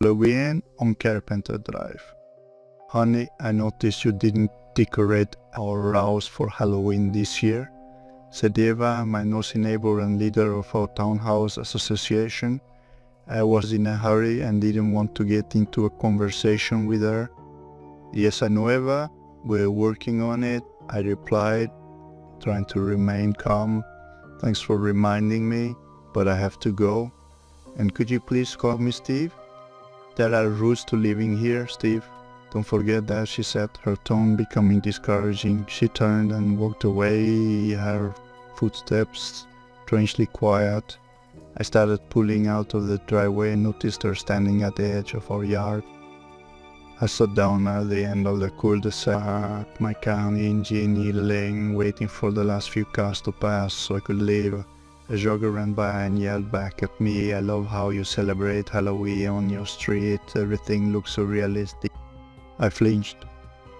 Halloween on Carpenter Drive. Honey, I noticed you didn't decorate our house for Halloween this year, said Eva, my nosy neighbor and leader of our townhouse association. I was in a hurry and didn't want to get into a conversation with her. Yes, I know, Eva, we're working on it, I replied, trying to remain calm. Thanks for reminding me, but I have to go. And could you please call me Steve? There are rules to living here, Steve. Don't forget that, she said, her tone becoming discouraging. She turned and walked away, her footsteps strangely quiet. I started pulling out of the driveway and noticed her standing at the edge of our yard. I sat down at the end of the cul-de-sac, my car engine idling, waiting for the last few cars to pass so I could leave. A jogger ran by and yelled back at me, "I love how you celebrate Halloween on your street, everything looks so realistic." I flinched.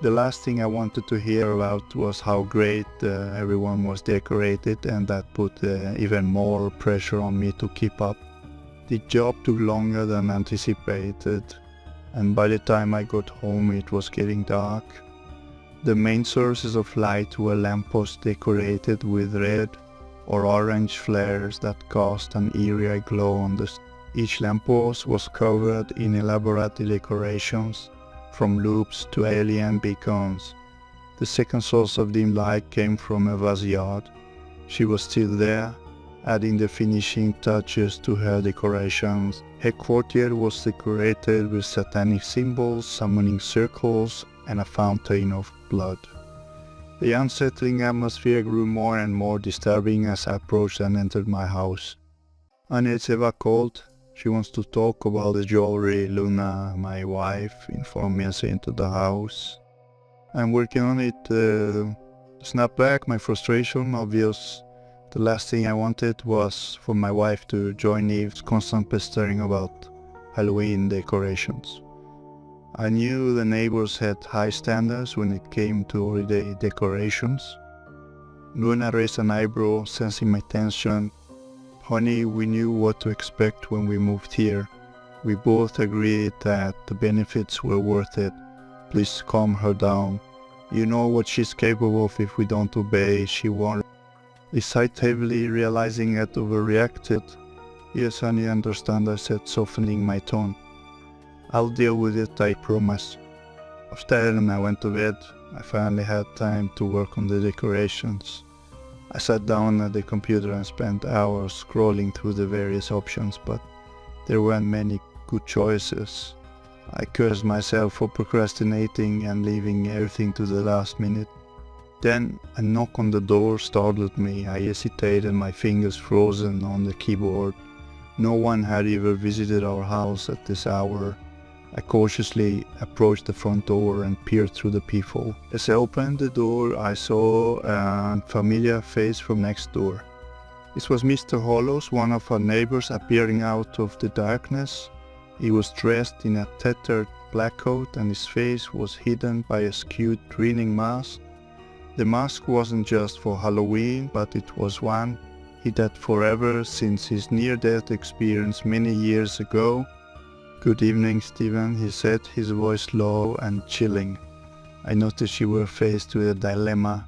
The last thing I wanted to hear about was how great everyone was decorated, and that put even more pressure on me to keep up. The job took longer than anticipated, and by the time I got home it was getting dark. The main sources of light were lampposts decorated with red or orange flares that cast an eerie glow on each lamppost was covered in elaborate decorations, from loops to alien beacons. The second source of dim light came from Eva's yard. She was still there, adding the finishing touches to her decorations. Her courtyard was decorated with satanic symbols, summoning circles, and a fountain of blood. The unsettling atmosphere grew more and more disturbing as I approached and entered my house. "And it's Eva called. She wants to talk about the jewelry," Luna, my wife, informed me as I entered the house. "I'm working on it." Snapped back, my frustration obvious. The last thing I wanted was for my wife to join Eve's constant pestering about Halloween decorations. I knew the neighbors had high standards when it came to holiday decorations. Luna raised an eyebrow, sensing my tension. "Honey, we knew what to expect when we moved here. We both agreed that the benefits were worth it. Please calm her down. You know what she's capable of if we don't obey," she warned. I sighed heavily, realizing I'd overreacted. "Yes, honey, I understand," I said, softening my tone. "I'll deal with it, I promise." After I went to bed, I finally had time to work on the decorations. I sat down at the computer and spent hours scrolling through the various options, but there weren't many good choices. I cursed myself for procrastinating and leaving everything to the last minute. Then a knock on the door startled me. I hesitated, my fingers frozen on the keyboard. No one had ever visited our house at this hour. I cautiously approached the front door and peered through the peephole. As I opened the door, I saw a familiar face from next door. This was Mr. Hollows, one of our neighbors, appearing out of the darkness. He was dressed in a tattered black coat and his face was hidden by a skewed grinning mask. The mask wasn't just for Halloween, but it was one he'd had forever since his near-death experience many years ago. "Good evening, Stephen," he said, his voice low and chilling. I noticed you were faced with a dilemma.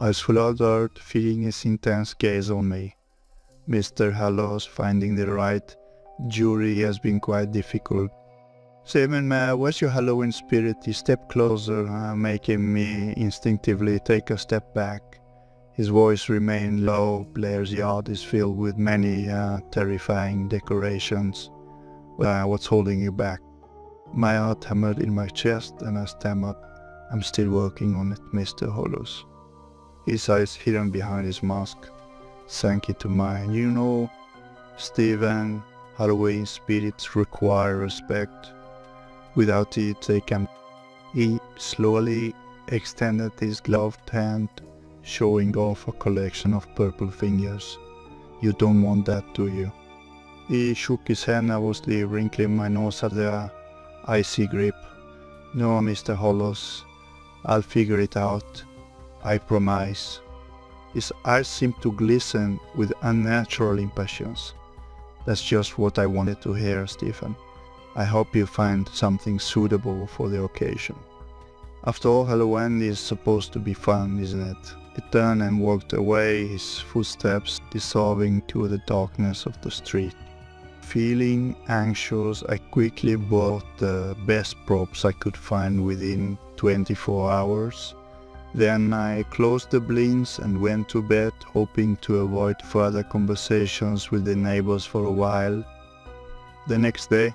I swallowed, feeling his intense gaze on me. "Mr. Hollows, finding the right jury has been quite difficult." "Stephen, where's your Halloween spirit?" He stepped closer, making me instinctively take a step back. His voice remained low. "Blair's yard is filled with many terrifying decorations. What's holding you back?" My heart hammered in my chest and I stammered, "I'm still working on it, Mr. Hollows." His eyes, hidden behind his mask, sank into mine. "You know, Stephen, Halloween spirits require respect. Without it, they can..." He slowly extended his gloved hand, showing off a collection of purple fingers. "You don't want that, do you?" He shook his hand, nervously wrinkling my nose at the icy grip. "No, Mr. Hollows, I'll figure it out. I promise." His eyes seemed to glisten with unnatural impatience. "That's just what I wanted to hear, Stephen. I hope you find something suitable for the occasion. After all, Halloween is supposed to be fun, isn't it? He turned and walked away, his footsteps dissolving to the darkness of the street. Feeling anxious, I quickly bought the best props I could find within 24 hours. Then I closed the blinds and went to bed, hoping to avoid further conversations with the neighbors for a while. The next day,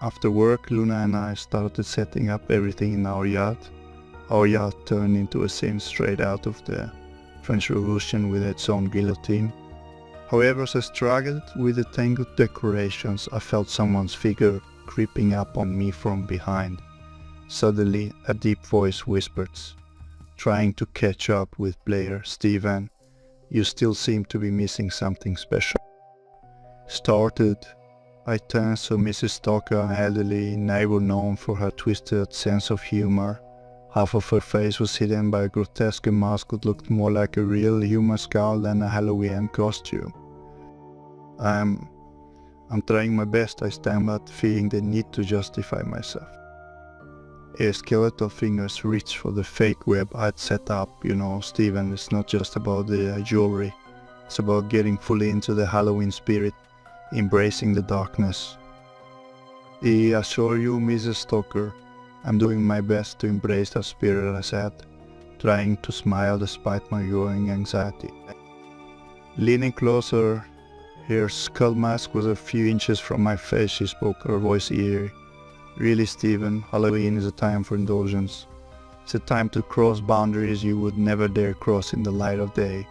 after work, Luna and I started setting up everything in our yard. Our yard turned into a scene straight out of the French Revolution with its own guillotine. However, as I struggled with the tangled decorations, I felt someone's figure creeping up on me from behind. Suddenly, a deep voice whispered, trying to catch up with Blair, "Stephen, you still seem to be missing something special." Started. I turned so Mrs. Stocker, an elderly neighbor known for her twisted sense of humor. Half of her face was hidden by a grotesque mask that looked more like a real human skull than a Halloween costume. I'm trying my best, I stammered, feeling the need to justify myself. Her skeletal fingers reached for the fake web I'd set up. "You know, Stephen, it's not just about the jewelry. It's about getting fully into the Halloween spirit, embracing the darkness." "I assure you, Mrs. Stoker, I'm doing my best to embrace that spirit," I said, trying to smile despite my growing anxiety. Leaning closer, her skull mask was a few inches from my face, she spoke, her voice eerie. "Really, Stephen, Halloween is a time for indulgence. It's a time to cross boundaries you would never dare cross in the light of day."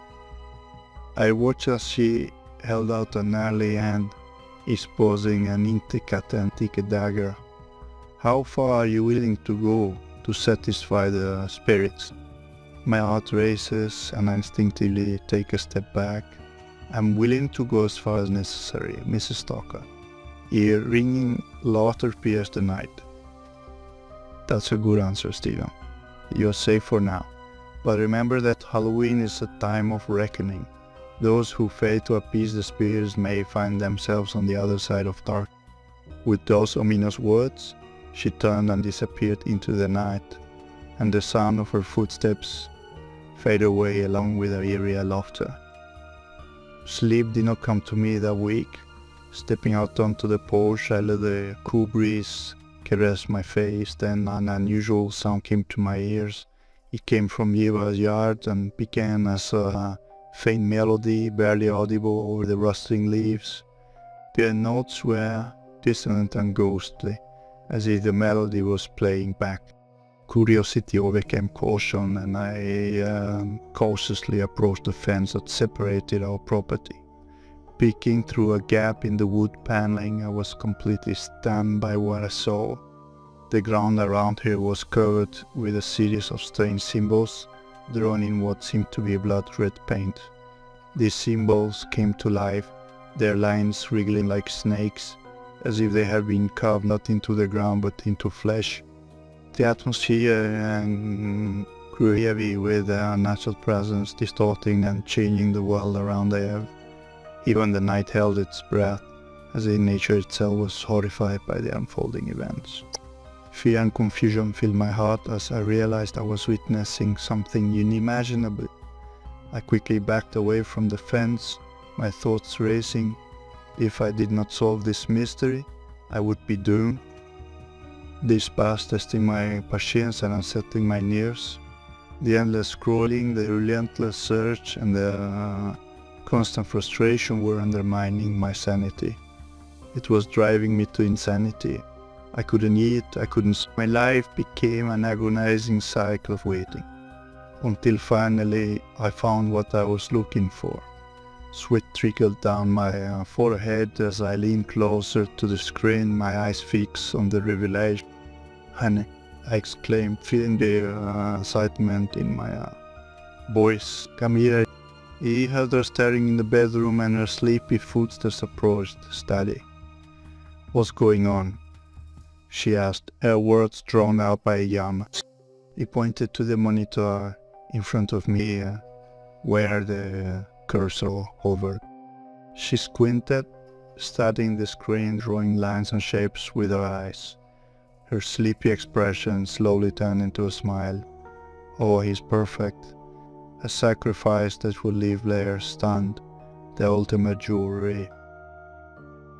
I watched as she held out a gnarly hand, exposing an intricate antique dagger. "How far are you willing to go to satisfy the spirits?" My heart races and I instinctively take a step back. "I'm willing to go as far as necessary, Mrs. Stoker." Her ringing laughter pierced the night. "That's a good answer, Stephen. You're safe for now. But remember that Halloween is a time of reckoning. Those who fail to appease the spirits may find themselves on the other side of dark." With those ominous words, she turned and disappeared into the night, and the sound of her footsteps faded away along with her eerie laughter. Sleep did not come to me that week. Stepping out onto the porch, I let the cool breeze caress my face. Then an unusual sound came to my ears. It came from Eva's yard and began as a faint melody, barely audible over the rustling leaves. The notes were dissonant and ghostly, as if the melody was playing back. Curiosity overcame caution, and I cautiously approached the fence that separated our property. Peeking through a gap in the wood paneling, I was completely stunned by what I saw. The ground around here was covered with a series of strange symbols, drawn in what seemed to be blood-red paint. These symbols came to life, their lines wriggling like snakes, as if they had been carved not into the ground but into flesh. The atmosphere grew heavy with their unnatural presence, distorting and changing the world around there. Even the night held its breath, as if nature itself was horrified by the unfolding events. Fear and confusion filled my heart as I realized I was witnessing something unimaginable. I quickly backed away from the fence, my thoughts racing. If I did not solve this mystery, I would be doomed. This passed, testing my patience and unsettling my nerves. The endless scrolling, the relentless search, and the constant frustration were undermining my sanity. It was driving me to insanity. I couldn't eat, I couldn't. My life became an agonizing cycle of waiting, until finally I found what I was looking for. Sweat trickled down my forehead as I leaned closer to the screen, my eyes fixed on the revelation. "Honey," I exclaimed, feeling the excitement in my voice. "Come here." He held her staring in the bedroom, and her sleepy footsteps approached, steady. "What's going on?" she asked, her words drowned out by a yawn. He pointed to the monitor in front of me, where the cursor hovered. She squinted, studying the screen, drawing lines and shapes with her eyes. Her sleepy expression slowly turned into a smile. Oh, he's perfect. A sacrifice that would leave Blair stunned. The ultimate jewelry.